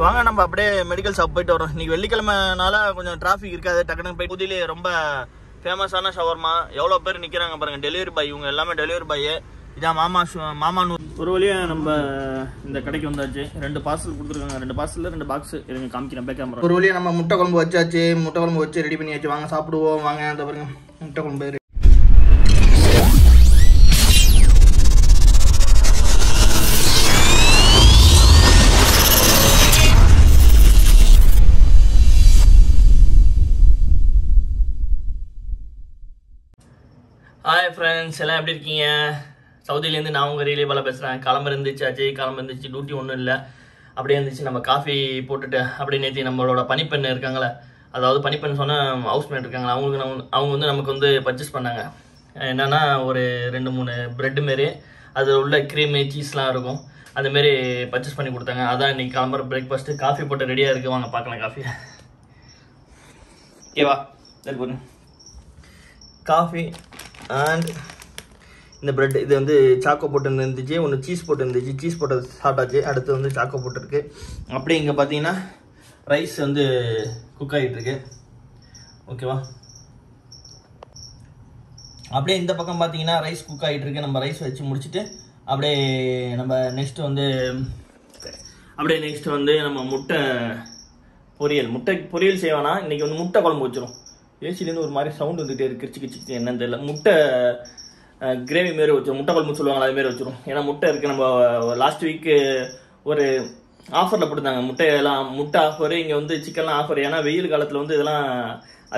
வாங்க நம்ம அப்படியே மெடிக்கல் ஷாப் போயிட்டு வரோம். இன்னைக்கு வெள்ளிக்கிழமைனால கொஞ்சம் டிராஃபிக் இருக்காது. டக்குனு போய் புதிலே ரொம்ப ஃபேமஸான ஷவர்மா. எவ்வளோ பேர் நிற்கிறாங்க பாருங்கள். டெலிவரி பாய், இவங்க எல்லாமே டெலிவரி பாய். இதான் மாமான்னு ஒரு வழியாக நம்ம இந்த கடைக்கு வந்தாச்சு. 2 பார்சல் கொடுத்துருக்காங்க. 2 பார்சலில் 2 பாக்ஸ் இருங்க, காமிக்கிறேன் பேக் கேமரா. ஒரு வழியாக நம்ம முட்டை குழம்பு வச்சாச்சு. முட்டை குழம்பு வச்சு ரெடி பண்ணியாச்சு. வாங்க சாப்பிடுவோம். வாங்க அந்த பாருங்க முட்டை குழம்பு. ஹாய் ஃப்ரெண்ட்ஸ், எல்லாம் எப்படி இருக்கீங்க? சவுதியிலேருந்து நான் உங்கள் ரீலே பாலா பேசுகிறேன். கிளம்பு இருந்துச்சு, டியூட்டி ஒன்றும் இல்லை. அப்படியே இருந்துச்சு. நம்ம காஃபி போட்டுட்டு அப்படியே நேற்று நம்மளோட பனிப்பெண் இருக்காங்களே, அதாவது பனிப்பெண் சொன்னால் ஹவுஸ்மேட் இருக்காங்களா, அவங்க வந்து நமக்கு வந்து பர்ச்சேஸ் பண்ணாங்க. என்னென்னா ஒரு 2-3 ப்ரெட்டு மாரி, அது உள்ள க்ரீமு சீஸ்லாம் இருக்கும், அதுமாரி பர்ச்சேஸ் பண்ணி கொடுத்தாங்க. அதான் இன்றைக்கி கிளம்புற பிரேக்ஃபாஸ்ட்டு. காஃபி போட்டு ரெடியாக இருக்குது. வாங்க பார்க்கலாம் காஃபி. ஓகேவா? சரி போடுங்க. காஃபி அண்ட் இந்த ப்ரெட். இது வந்து சாக்கோ போட்டு இருந்துச்சு, ஒன்று சீஸ் போட்டு இருந்துச்சு. சீஸ் போட்டு சாப்பிட்டாச்சு. அடுத்து வந்து சாக்கோ போட்டுருக்கு. அப்படியே இங்கே பார்த்தீங்கன்னா ரைஸ் வந்து குக் ஆகிட்டுருக்கு. ஓகேவா? அப்படியே இந்த பக்கம் பார்த்தீங்கன்னா ரைஸ் குக் ஆகிட்டுருக்கு. நம்ம ரைஸ் வச்சு முடிச்சுட்டு அப்படியே நம்ம நெக்ஸ்ட்டு வந்து நம்ம முட்டை பொரியல் செய்வோன்னா இன்றைக்கி வந்து முட்டை குழம்பு வச்சிடும். ஏசிலேருந்து ஒரு மாதிரி சவுண்ட் வந்துகிட்டே இருக்குது. கிச்சு என்னன்னு தெரியல. முட்டை கிரேவி மாரி வச்சிடும். முட்டை குழம்பு சொல்லுவாங்க, அதுமாரி வச்சிடும். ஏன்னா முட்டை இருக்குது. நம்ம லாஸ்ட் வீக்கு ஒரு ஆஃபரில் போட்டுருந்தாங்க முட்டை ஆஃபர். இங்கே வந்து சிக்கன்லாம் ஆஃபர். ஏன்னா வெயில் காலத்தில் வந்து இதெல்லாம்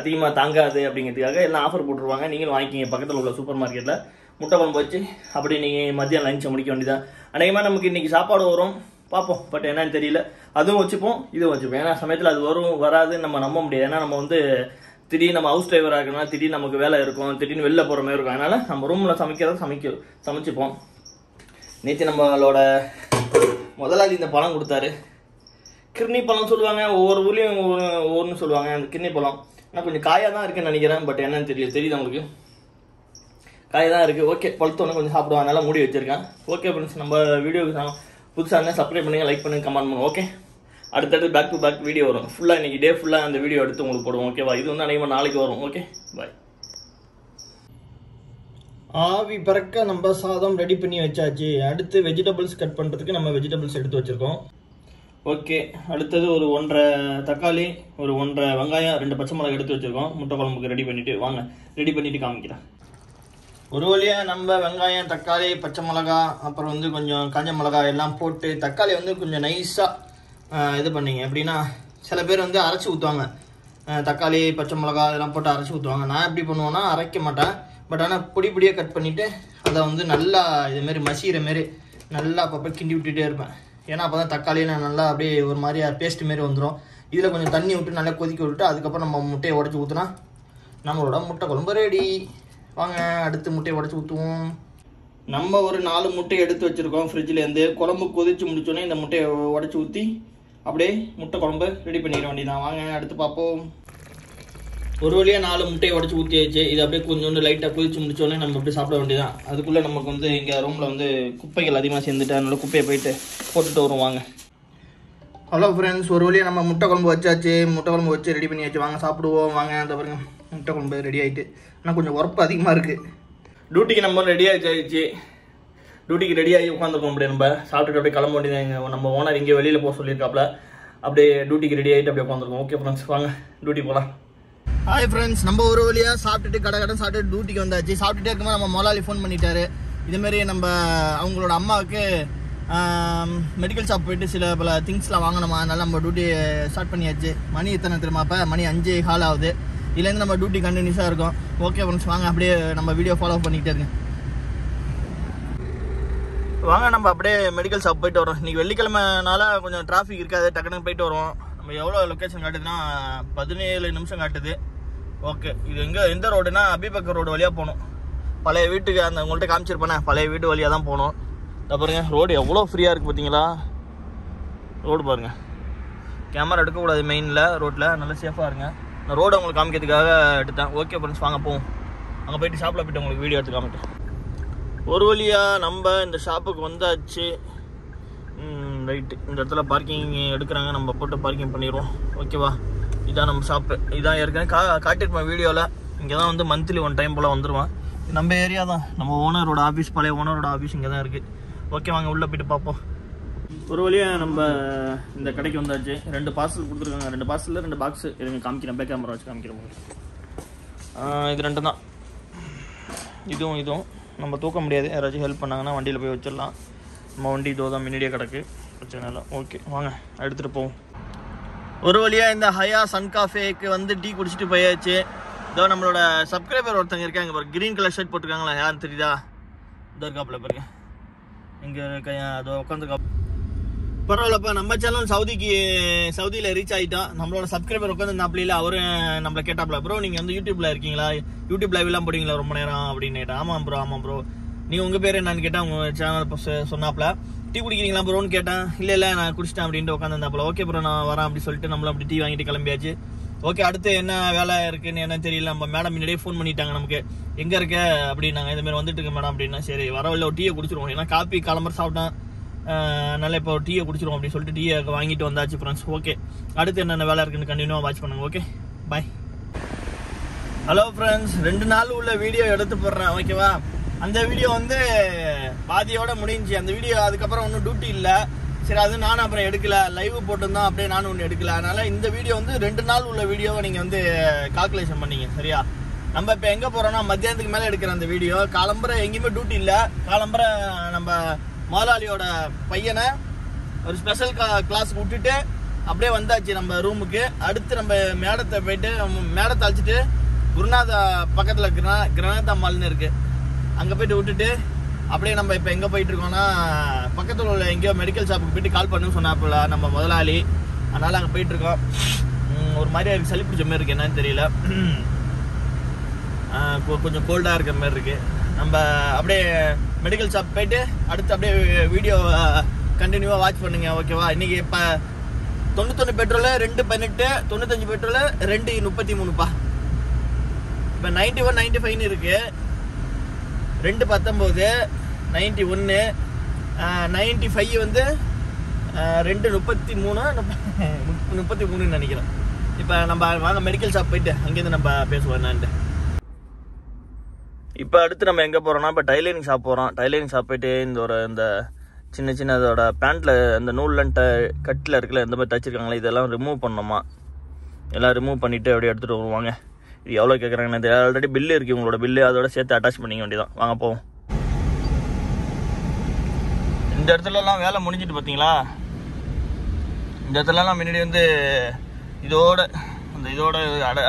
அதிகமாக தாங்காது அப்படிங்கிறதுக்காக எல்லாம் ஆஃபர் போட்டுருவாங்க. நீங்களும் வாங்கிக்கிங்க. பக்கத்தில் உள்ள சூப்பர் மார்க்கெட்டில் முட்டை குழம்பு வச்சு அப்படி நீங்கள் மதியம் லஞ்சை முடிக்க வேண்டியதான். அநேகமாக நமக்கு இன்றைக்கி சாப்பாடு வரும், பார்ப்போம். பட் என்னன்னு தெரியல. அதுவும் வச்சுப்போம், இதுவும் வச்சுப்போம். ஏன்னா சமயத்தில் அது வராதுன்னு நம்ம நம்ப முடியாது. ஏன்னா நம்ம வந்து திடீர்னு நம்ம ஹவுஸ் டிரைவராக இருக்கணும், திடீர்னு நமக்கு வேலை இருக்கும், திடீர்னு வெளில போகிற மாதிரி இருக்கும். அதனால் நம்ம ரூமில் சமைச்சுப்போம். நேற்று நம்மளோட முதலாளி இந்த பழம் கொடுத்தாரு. கிர்னி பழம் சொல்லுவாங்க, ஒவ்வொரு ஊர்லேயும் ஒவ்வொன்று சொல்லுவாங்க. அந்த கிர்னி பழம் ஆனால் கொஞ்சம் காயாக தான் இருக்குன்னு நினைக்கிறேன். பட் என்னன்னு தெரியுது உங்களுக்கு காயாக தான் இருக்குது. ஓகே, பழுத்தோன்னு கொஞ்சம் சாப்பிடுவாங்க. அதனால் மூடி வச்சுருக்கேன். ஓகே ஃப்ரெண்ட்ஸ், நம்ம வீடியோக்கு புதுசாக இருந்தால் சப்ஸ்கிரைப் பண்ணுங்கள், லைக் பண்ணுங்கள், கமெண்ட் பண்ணுங்கள். ஓகே, அடுத்தடுத்து பேக் டு பேக் வீடியோ வரும். ஃபுல்லாக இன்றைக்கி டே ஃபுல்லாக அந்த வீடியோ எடுத்து உங்களுக்கு போடுவோம். ஓகேவா? இது வந்து அநேகமாக நாளைக்கு வரும். ஓகே, பாய். ஆவி பறக்க நம்ம சாதம் ரெடி பண்ணி வச்சாச்சு. அடுத்து வெஜிடபிள்ஸ் கட் பண்ணுறதுக்கு நம்ம வெஜிடபிள்ஸ் எடுத்து வச்சுருக்கோம். ஓகே, அடுத்தது ஒரு 1.5 தக்காளி, ஒரு 1.5 வெங்காயம், 2 பச்சை மிளகாய் எடுத்து வச்சுருக்கோம். முட்டை குழம்புக்கு ரெடி பண்ணிவிட்டு காமிக்கிறேன். ஒரு வழியாக நம்ம வெங்காயம், தக்காளி, பச்சை மிளகா, அப்புறம் வந்து கொஞ்சம் காஞ்ச மிளகாய் எல்லாம் போட்டு, தக்காளி வந்து கொஞ்சம் நைஸாக இது பண்ணிங்க. எப்படின்னா சில பேர் வந்து அரைச்சி ஊற்றுவாங்க. தக்காளி, பச்சை மிளகா இதெல்லாம் போட்டு அரைச்சி ஊற்றுவாங்க. நான் எப்படி பண்ணுவேன்னா அரைக்க மாட்டேன். பட் ஆனால் பொடியாக கட் பண்ணிவிட்டு அதை வந்து நல்லா இதுமாரி மசிகிற மாரி நல்லா அப்பப்போ கிண்டி விட்டுட்டே இருப்பேன். ஏன்னா அப்போ தான் தக்காளியில் நல்லா அப்படியே ஒரு மாதிரியா பேஸ்ட் மாரி வந்துடும். இதில் கொஞ்சம் தண்ணி விட்டு நல்லா கொதிக்க விட்டுட்டு அதுக்கப்புறம் நம்ம முட்டையை உடச்சி ஊற்றினா நம்மளோட முட்டை குழம்பு ரெடி. வாங்க அடுத்து முட்டையை உடச்சி ஊற்றுவோம். நம்ம ஒரு 4 முட்டையை எடுத்து வச்சுருக்கோம் ஃப்ரிட்ஜிலேருந்து. குழம்பு கொதிச்சு முடிச்சோன்னே இந்த முட்டையை உடச்சி ஊற்றி அப்படியே முட்டை குழம்பு ரெடி பண்ணிட வேண்டியதான். வாங்க அடுத்து பார்ப்போம். ஒரு வழியாக 4 முட்டையை உடச்சி ஊற்றியாச்சு. இது அப்படியே கொஞ்சோண்டு லைட்டாக கொதிச்சு முடிச்சோடனே நம்ம அப்படியே சாப்பிட வேண்டியதான். அதுக்குள்ளே நமக்கு வந்து இங்கே ரூமில் வந்து குப்பைகள் அதிகமாக சேர்ந்துட்டு அதனால குப்பையை போயிட்டு போட்டுட்டு வரும். வாங்க. ஹலோ ஃப்ரெண்ட்ஸ், ஒரு வழியாக நம்ம முட்டை குழம்பு வச்சாச்சு. முட்டை குழம்பு வச்சு ரெடி பண்ணியாச்சு. வாங்க சாப்பிடுவோம். வாங்க அந்த பாருங்க முட்டை குழம்பு ரெடி ஆகிட்டு. ஆனால் கொஞ்சம் உரப்பு அதிகமாக இருக்குது. டியூட்டிக்கு நம்ம ரெடி ஆகிடுச்சு. டியூட்டிக்கு ரெடியாகி உட்காந்துருக்கோம். அப்படியே நம்ம சாப்பிட்டுட்டு அப்படியே கிளம்ப வேண்டியது. நம்ம ஓனர் இங்கே வெளியில் போக சொல்லியிருக்காப்புல. அப்படியே டியூட்டிக்கு ரெடி ஆகிட்டு அப்படியே உட்காந்துருக்கோம். ஓகே ஃப்ரெண்ட்ஸ், வாங்க டியூட்டி போகலாம். ஹாய் ஃப்ரெண்ட்ஸ், நம்ம ஒரு வழியாக சாப்பிட்டுட்டு கடை சாப்பிட்டு டியூட்டிக்கு வந்தாச்சு. சாப்பிட்டுட்டே இருக்கும்போது நம்ம முதலாளி ஃபோன் பண்ணிட்டாரு. இதுமாரி நம்ம அவங்களோட அம்மாவுக்கு மெடிக்கல் ஷாப் போயிட்டு பல திங்ஸ்லாம் வாங்கணுமா, அதனால நம்ம டியூட்டி ஸ்டார்ட் பண்ணியாச்சு. மணி எத்தனை தெரியுமா? இப்போ மணி 5:15 ஆகுது. இதுலேருந்து நம்ம டியூட்டி கண்டினியூஸாக இருக்கும். ஓகே ஃப்ரெண்ட்ஸ், வாங்க அப்படியே நம்ம வீடியோ ஃபாலோ பண்ணிக்கிட்டே இருங்க. வாங்க நம்ம அப்படியே மெடிக்கல் ஷாப் போயிட்டு வரோம். இன்றைக்கி வெள்ளிக்கிழமைனால கொஞ்சம் டிராஃபிக் இருக்காது. டக்குனு போயிட்டு வருவோம். நம்ம எவ்வளோ லொக்கேஷன் காட்டுதுன்னா 17 நிமிஷம் காட்டுது. ஓகே, இது எந்த ரோடுனா அபிபக்கர் ரோடு வழியாக போகணும். பழைய வீட்டுக்கு அந்த உங்கள்கிட்ட காமிச்சிருப்பேனே, பழைய வீட்டு வழியாக தான் போகணும். பாருங்க ரோடு எவ்வளோ ஃப்ரீயாக இருக்குது பார்த்தீங்களா? ரோடு பாருங்கள். கேமரா எடுக்கக்கூடாது மெயினில் ரோட்டில், நல்லா சேஃபாக இருங்க. நான் ரோடு உங்களுக்கு காமிக்கிறதுக்காக எடுத்தேன். ஓகே ஃப்ரெண்ட்ஸ், வாங்க போவோம். அங்கே போயிட்டு ஷாப்பில் போய்ட்டு உங்களுக்கு வீடியோ எடுத்து காமிட்டேன். ஒரு வழியாக நம்ம இந்த ஷாப்புக்கு வந்தாச்சு. ரைட்டு, இந்த இடத்துல பார்க்கிங் எடுக்கிறாங்க, நம்ம போட்டு பார்க்கிங் பண்ணிடுவோம். ஓகேவா? இதான் நம்ம ஷாப்பு. இதான் ஏற்கனவே காட்டியிருப்பேன் வீடியோவில். இங்கே தான் வந்து மந்த்லி 1 டைம் போல் வந்துடுவான். நம்ம ஏரியா தான், நம்ம ஓனரோட ஆஃபீஸ், பழைய ஓனரோட ஆஃபீஸ் இங்கே தான் இருக்குது. ஓகே, வாங்க உள்ளே போய்ட்டு பார்ப்போம். ஒரு வழியாக நம்ம இந்த கடைக்கு வந்தாச்சு. 2 பார்சல் கொடுத்துருக்காங்க. 2 பார்சலில் 2 பாக்ஸு. இதுங்க காமிக்கிறேன், பேக் கேமரா வச்சு காமிக்கிறேன். இது 2 தான். இதுவும் நம்ம தூக்க முடியாது. யாராச்சும் ஹெல்ப் பண்ணாங்கன்னா வண்டியில் போய் வச்சிடலாம். நம்ம வண்டி இதோ தான் முன்னாடியே கிடக்கு, பிரச்சனை இல்லை. ஓகே, வாங்க எடுத்துகிட்டு போவோம். ஒரு வழியாக இந்த ஹயா சன் காஃபேக்கு வந்து டீ குடிச்சிட்டு போயாச்சு. இதோ நம்மளோட சப்ஸ்கிரைபர் ஒருத்தங்க இருக்காங்க பாரு, க்ரீன் கலர் ஷர்ட் போட்டிருக்காங்களா, யாருன்னு தெரியுதா? இதோ இருக்காப்புல பாருங்க, இங்கே இருக்க அதோ உட்காந்துருக்கா. பரவாயில்லப்பா, நம்ம சேனல் சவுதியில் ரீச் ஆகிட்டோம். நம்மளோட சப்ஸ்கிரைபர் உட்காந்துருந்தாப்ல, அவரும் நம்மளை கேட்டாப்ல, ப்ரோ நீங்கள் வந்து யூடியூப்பில் இருக்கீங்களா, யூடியூப் லைவ்லாம் போடுவீங்களா ரொம்ப நேரம் அப்படின்னு கேட்டேன். ஆமாம் ப்ரோ. நீங்கள் உங்கள் பேர் என்னன்னு கேட்டால் உங்கள் சேனல் சொன்னாப்ல. டீ குடிக்கிறீங்களா ப்ரோன்னு கேட்டேன். இல்லை நான் குடிச்சிட்டேன் அப்படின்ட்டு உட்காந்துருந்தாப்புல. ஓகே ப்ரோ நான் வரேன் அப்படி சொல்லிட்டு நம்மளும் அப்படி டீ வாங்கிட்டு கிளம்பியாச்சு. ஓகே, அடுத்து என்ன வேலை இருக்குன்னு என்ன தெரியல. நம்ம மேடம் முன்னாடியே ஃபோன் பண்ணிட்டாங்க நமக்கு, எங்கே இருக்க அப்படின்னாங்க. இதுமாதிரி வந்துட்டு இருக்கு மேடம் அப்படின்னா, சரி வரவில்லை ஒரு டீயை குடிச்சிருவோம். ஏன்னா காப்பி கிளம்புற சாப்பிட்டேன், நல்லா இப்போ டீயை குடிச்சிருவோம் அப்படின்னு சொல்லிட்டு டீயை வாங்கிட்டு வந்தாச்சு ஃப்ரெண்ட்ஸ். ஓகே, அடுத்து என்னென்ன வேலை இருக்குன்னு கண்டினியூவாக வாட்ச் பண்ணுங்க. ஓகே, பாய். ஹலோ ஃப்ரெண்ட்ஸ், 2 நாள் உள்ள வீடியோ எடுத்து போடுறேன். ஓகேவா? அந்த வீடியோ வந்து பாதியோட முடிஞ்சு. அந்த வீடியோ அதுக்கப்புறம் ஒன்றும் டியூட்டி இல்லை. சரி, அது நானும் அப்புறம் எடுக்கல, லைவ் போட்டுருந்தோம், அப்படியே நானும் ஒன்று எடுக்கல. அதனால இந்த வீடியோ வந்து 2 நாள் உள்ள வீடியோவை நீங்கள் வந்து கால்குலேஷன் பண்ணீங்க. சரியா? நம்ம இப்போ எங்கே போகிறோம்னா மத்தியானத்துக்கு மேலே எடுக்கிற அந்த வீடியோ. காலம்பரை எங்கேயுமே டியூட்டி இல்லை. காலம்பரை நம்ம முதலாளியோட பையனை ஒரு ஸ்பெஷல் கிளாஸுக்கு விட்டுட்டு அப்படியே வந்தாச்சு நம்ம ரூமுக்கு. அடுத்து நம்ம மேடத்தை போயிட்டு மேடத்தை அழைச்சிட்டு குருநாதா பக்கத்தில் கிரனாத் அம்மாள்னு இருக்குது, அங்கே போயிட்டு விட்டுட்டு அப்படியே நம்ம இப்போ எங்கே போயிட்டு இருக்கோம்னா பக்கத்தில் உள்ள எங்கேயோ மெடிக்கல் ஷாப்புக்கு போயிட்டு கால் பண்ணுன்னு சொன்னாப்புல நம்ம முதலாளி. அதனால் அங்கே போயிட்டுருக்கோம். ஒரு மாதிரியா இருக்குது, சளி பிடிச்ச மாதிரி இருக்குது, என்னன்னு தெரியல. கொஞ்சம் கோல்டாக இருக்கிற மாதிரி இருக்குது. நம்ம அப்படியே மெடிக்கல் ஷாப் போயிட்டு அடுத்து அப்படியே வீடியோ கண்டினியூவாக வாட்ச் பண்ணுங்க. ஓகேவா? இன்றைக்கி இப்போ 99 பெட்ரோலு 2.18, 95 பெட்ரோலு 2.33பா. இப்போ 91 95 இருக்குது, 2.19 91, 95 வந்து 2.33 நினைக்கிறேன். இப்போ நம்ம வாங்க மெடிக்கல் ஷாப் போயிட்டு அங்கேருந்து நம்ம பேசுவோம் என்னான்ட்டு. இப்போ அடுத்து நம்ம எங்கே போகிறோம்னா இப்போ டைலரிங் ஷாப் போகிறோம். டைலரிங் ஷாப் போயிட்டு இந்த சின்ன அதோட பேண்ட்டில் இந்த நூல்லன்ட்ட கட்டில் இருக்குல்ல, இந்த மாதிரி தச்சிருக்காங்களே, இதெல்லாம் ரிமூவ் பண்ணணுமா. எல்லாம் ரிமூவ் பண்ணிவிட்டு அப்படியே எடுத்துகிட்டு வருவாங்க. இது எவ்வளோ கேட்குறாங்கன்னு தெரியல. ஆல்ரெடி பில்லு இருக்குது, உங்களோட பில்லு அதோட சேர்த்து அட்டாச் பண்ணிக்க வேண்டியதான். வாங்க போவோம். இந்த இடத்துலலாம் வேலை முடிஞ்சிட்டு பார்த்தீங்களா? இந்த இடத்துலலாம் முன்னாடி வந்து இதோட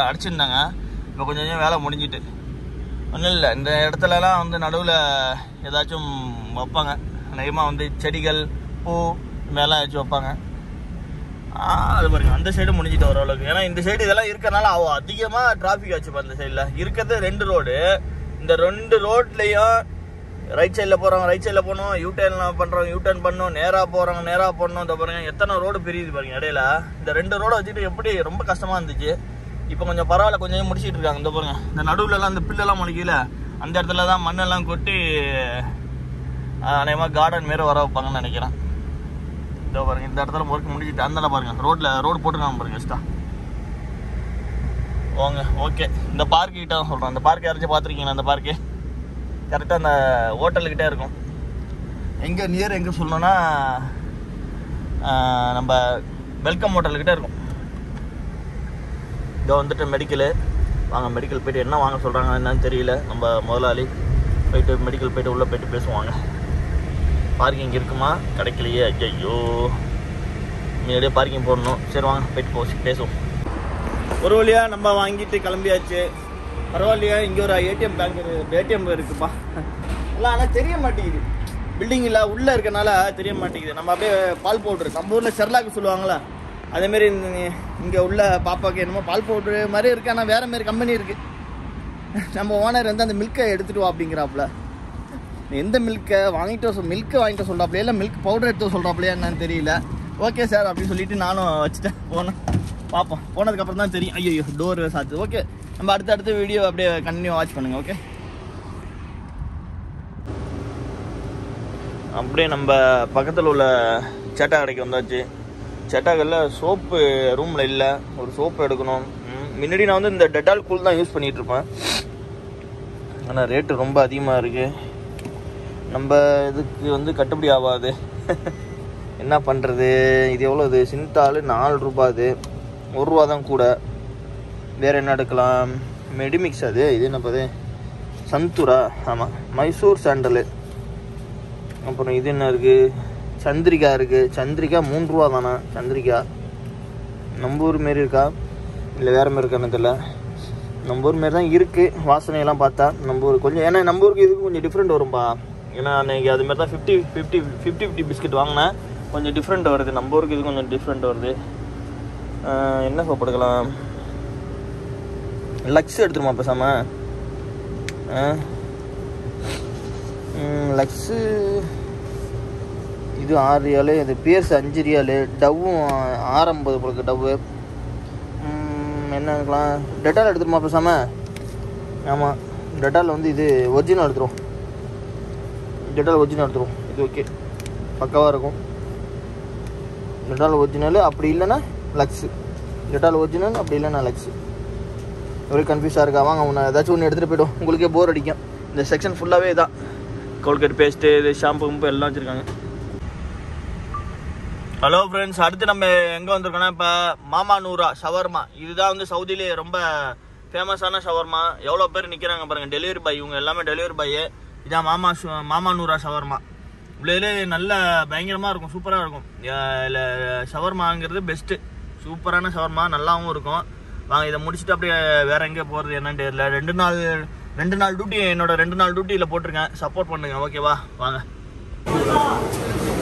அடைச்சிருந்தாங்க. இப்போ கொஞ்சம் வேலை முடிஞ்சிட்டு. ஒன்றும் இல்லை, இந்த இடத்துலலாம் வந்து நடுவில் ஏதாச்சும் வைப்பாங்க. அதிகமாக வந்து செடிகள், பூ மேலாம் வச்சு வைப்பாங்க. அது பாருங்க, அந்த சைடு முடிஞ்சிட்டு ஓரளவுக்கு. ஏன்னா இந்த சைடு இதெல்லாம் இருக்கிறனால அதிகமாக டிராஃபிக் ஆச்சுப்பா. அந்த சைடில் இருக்கிறது 2 ரோடு. இந்த 2 ரோட்லேயும் ரைட் சைடில் போகிறவங்க ரைட் சைடில் போகணும், யூடர்ன் பண்ணுறவங்க யூடர்ன் பண்ணணும், நேராக போகிறவங்க நேராக போடணும். இந்த பாருங்க எத்தனை ரோடு பிரியுது பாருங்க இடையில. இந்த 2 ரோடை வச்சுட்டு எப்படி ரொம்ப கஷ்டமாக இருந்துச்சு. இப்போ கொஞ்சம் பரவாயில்ல, கொஞ்சம் முடிச்சிட்டு இருக்காங்க. இந்த பாருங்க, இந்த நடுவுலலாம் இந்த பில்லெல்லாம் முளைக்கல, அந்த இடத்துல தான் மண்ணெல்லாம் கொட்டி அநேகமாக கார்டன் மாரி வர வைப்பாங்கன்னு நினைக்கிறேன். இதோ பாருங்க, இந்த இடத்துல ஒர்க் முடிஞ்சிட்டு அந்த பாருங்க ரோடு போட்டுருக்காங்க பாருங்க எக்ஸ்ட்ரா. ஓங்க ஓகே, இந்த பார்க்கு கிட்ட தான் சொல்கிறேன். அந்த பார்க் யாராச்சும் பார்த்துருக்கீங்களா? அந்த பார்க்கு கரெக்டாக அந்த ஹோட்டலுக்கிட்டே இருக்கும். எங்கே நியர் எங்கே சொல்லணும்னா நம்ம வெல்கம் ஹோட்டலுக்கிட்டே இருக்கும். இதோ வந்துட்டு மெடிக்கலு. வாங்க மெடிக்கல் போய்ட்டு என்ன வாங்க சொல்கிறாங்க என்னன்னு தெரியல. நம்ம முதலாளி போயிட்டு மெடிக்கல் போய்ட்டு உள்ளே போய்ட்டு பேசுவாங்க. பார்க்கிங் இருக்குமா? கிடைக்கலையே, ஐயோ முன்னாடியே பார்க்கிங் போடணும். சரி வாங்க போயிட்டு பேசுவோம். ஒரு வழியாக நம்ம வாங்கிட்டு கிளம்பியாச்சு. பரவாயில்லையா, இங்கே ஒரு ஏடிஎம் இருக்குப்பா. எல்லாம் ஆனால் தெரிய மாட்டேங்குது, பில்டிங்கில் உள்ளே இருக்கனால தெரிய மாட்டேங்குது. நம்ம அப்படியே பால் பவுட்ரு, நம்ம ஊரில் செர்லாக்கு சொல்லுவாங்களா, அதேமாரி இங்கே உள்ள பாப்பாவுக்கு என்னமோ பால் பவுட்ரு மாதிரி இருக்குது. ஆனால் வேறு மாரி கம்பெனி இருக்குது. நம்ம ஓனர் வந்து அந்த மில்கை எடுத்துகிட்டு வா அப்படிங்கிறாப்புல. எந்த மில்கை வாங்கிட்டு சொல்கிறாப்புலையா இல்லை மில்க் பவுடர் எடுத்து சொல்கிறாப்புலையா என்னன்னு தெரியல. ஓகே சார் அப்படின்னு சொல்லிட்டு நானும் வச்சுட்டேன். பார்ப்போம், போனதுக்கப்புறம் தான் தெரியும். ஐயோ டோர் சாத்து. ஓகே, நம்ம அடுத்த வீடியோ அப்படியே கண்டினியூ வாட்ச் பண்ணுங்கள். ஓகே, அப்படியே நம்ம பக்கத்தில் உள்ள சேட்டா கடைக்கு வந்தாச்சு. சேட்டாக்கல்ல சோப்பு ரூமில் இல்லை, ஒரு சோப்பு எடுக்கணும். முன்னாடி நான் வந்து இந்த டெட்டால் கூல் தான் யூஸ் பண்ணிகிட்ருப்பேன். ஆனால் ரேட்டு ரொம்ப அதிகமாக இருக்குது. நம்ம இதுக்கு வந்து கட்டுப்படி ஆகாது. என்ன பண்ணுறது? இது எவ்வளோ? இது சிந்தால் 4 ரூபா, அது 1 ரூபா தான் கூட. வேறு என்ன எடுக்கலாம்? மெடிமிக்ஸ், அது இது என்னப்பது? சந்தூரா, ஆமாம், மைசூர் சாண்டலு. அப்புறம் இது என்ன இருக்குது? சந்திரிகா இருக்குது. சந்திரிகா 3 ரூபா தானே சந்திரிகா? நம்ம ஊர் மாரி இருக்கா இல்லை வேறு மாரி இருக்கான்னு தெரியல. நம்ம ஊர் மாரி தான் இருக்குது வாசனையெல்லாம் பார்த்தா. நம்ம ஊர் கொஞ்சம், ஏன்னா நம்ம ஊருக்கு இதுக்கு கொஞ்சம் டிஃப்ரெண்ட் வரும்பா. ஏன்னா அன்றைக்கி அதுமாரி தான் 50 பிஸ்கெட் வாங்கினேன். கொஞ்சம் டிஃப்ரெண்ட் வருது. நம்ம ஊருக்கு இது கொஞ்சம் டிஃப்ரெண்ட் வருது. என்ன சோப்பு எடுக்கலாம்? லக்ஸ் எடுத்துருமா பேசாமல்? லக்ஸு இது 6 ரியாலு, இது பியர்ஸ் 5 ரியாலு, டவ்வும் 6.50 போலுக்கு டவ்வு. என்ன இருக்கலாம்? டெட்டால் எடுத்துருமா பேசாமல்? ஆமாம், டெட்டால் வந்து இது ஒரிஜினல் எடுத்துரும். டெட்டால் ஒரிஜினல் எடுத்துரும். இது ஓகே, பக்காவாக இருக்கும். டெட்டால் ஒரிஜினல், அப்படி இல்லைன்னா லக்ஸு. டெட்டால் ஒரிஜினல், அப்படி இல்லைன்னா லக்ஸு. ஒரே கன்ஃபியூஸாக இருக்கா? வாங்க ஒன்று ஏதாச்சும் ஒன்று எடுத்துகிட்டு போய்டும். உங்களுக்கே போர் அடிக்கும். இந்த செக்ஷன் ஃபுல்லாகவே தான் கோல்கேட், பேஸ்ட்டு, இது ஷாம்பு கும்பு எல்லாம் வச்சுருக்காங்க. ஹலோ ஃப்ரெண்ட்ஸ், அடுத்து நம்ம எங்கே வந்திருக்கோன்னா, இப்போ மாமா நூரா ஷவர்மா. இதுதான் வந்து சவுதியிலே ரொம்ப ஃபேமஸான ஷவர்மா. எவ்வளோ பேர் நிற்கிறாங்க பாருங்கள், டெலிவரி பாய். இவங்க எல்லாமே டெலிவரி பாய். இதான் மாமா நூரா ஷவர்மா. உள்ளே நல்ல பயங்கரமாக இருக்கும், சூப்பராக இருக்கும். இல்லை, ஷவர்மாங்கிறது பெஸ்ட்டு. சூப்பரான ஷவர்மா, நல்லாவும் இருக்கும். வாங்க இதை முடிச்சுட்டு அப்படியே வேறு எங்கே போகிறது என்னன்னு தெரியல. 2 நாள் டியூட்டி, என்னோட 2 நாள் டியூட்டியில் போட்டிருக்கேன். சப்போர்ட் பண்ணுங்க, ஓகேவா? வாங்க.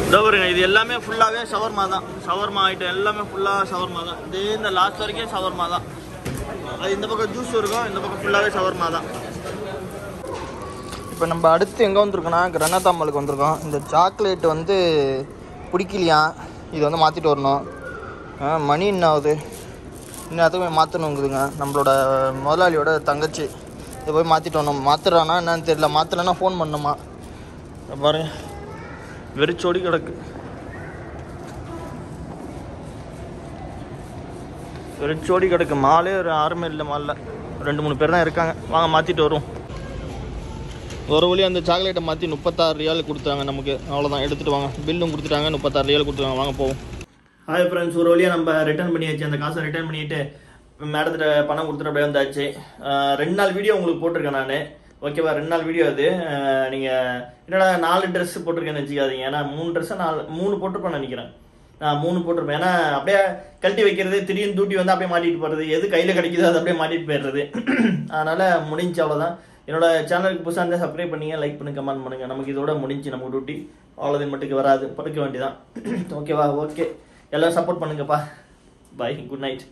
இதோ பாருங்க, இது எல்லாமே ஃபுல்லாகவே ஷவர்மா தான். ஷவர்மா ஐட்டம் எல்லாமே ஃபுல்லாக ஷவர்மா தான். இந்த லாஸ்ட் வரைக்கும் ஷவர்மா தான். அது இந்த பக்கம் ஜூஸ் இருக்கும், இந்த பக்கம் ஃபுல்லாகவே ஷவர்மா தான். இப்போ நம்ம அடுத்து எங்கே வந்திருக்கோன்னா, கிரனதா மாலுக்கு வந்திருக்கோம். இந்த சாக்லேட் வந்து பிடிக்கலையா, இது வந்து மாற்றிட்டு வரணும். மணி என்ன ஆகுது? இன்னும் அதுவுமே மாற்றணுங்குதுங்க. நம்மளோட முதலாளியோட தங்கச்சி இதை போய் மாற்றிட்டு வரணும். மாற்றுறானா என்னன்னு தெரியல. மாற்றலைன்னா ஃபோன் பண்ணணுமா? பாரு, வெறிச்சோடி கிடக்கு. வெறிச்சோடி கிடக்கு. மாலே ஒரு 6 இல்லை. மாலில் 2-3 பேர் தான் இருக்காங்க. வாங்க மாற்றிட்டு வரும். ஒரு வழி அந்த சாக்லேட்டை மாற்றி 36 ரியால் கொடுத்தாங்க நமக்கு. அவ்வளோதான், எடுத்துகிட்டு வாங்க. பில்லும் கொடுத்துட்டாங்க, 36 ரியால் கொடுத்துருவாங்க. வாங்க போவோம். ஹாய் ஃப்ரெண்ட்ஸ், ஒரு வழியாக நம்ம ரிட்டர்ன் பண்ணியாச்சு. அந்த காசை ரிட்டர்ன் பண்ணிவிட்டு மேடத்திட்ட பணம் கொடுத்துட்டு அப்படியே வந்தாச்சு. 2 நாள் வீடியோ உங்களுக்கு போட்டிருக்கேன் நான். ஓகேவா? 2 நாள் வீடியோ அது. நீங்கள் என்னடா 4 ட்ரெஸ் போட்டிருக்கேன்னு வச்சுக்காதீங்க. ஏன்னா 3 ட்ரெஸ்ஸை 3 போட்டிருப்பேன் நினைக்கிறேன். 3 போட்டிருப்பேன். ஏன்னா அப்படியே கழட்டி வைக்கிறது, திடீர்னு தூட்டி வந்து அப்படியே மாட்டிட்டு போகிறது, எது கையில் கிடைக்குதோ அது அப்படியே மாட்டிட்டு போயிடுறது. அதனால் முடிஞ்சு, அவ்வளோதான். என்னோட சேனலுக்கு புதுசாக இருந்தால் சப்ஸ்கிரைப் பண்ணுங்கள், லைக் பண்ணுங்கள், கமெண்ட் பண்ணுங்கள். நமக்கு இதோட முடிஞ்சு நமக்கு டியூட்டி. அவ்வளோதின் மட்டுக்கு வராது, படுக்க வேண்டியதான். ஓகேவா? ஓகே, எல்லோரும் சப்போர்ட் பண்ணுங்கப்பா. பாய், குட் நைட்.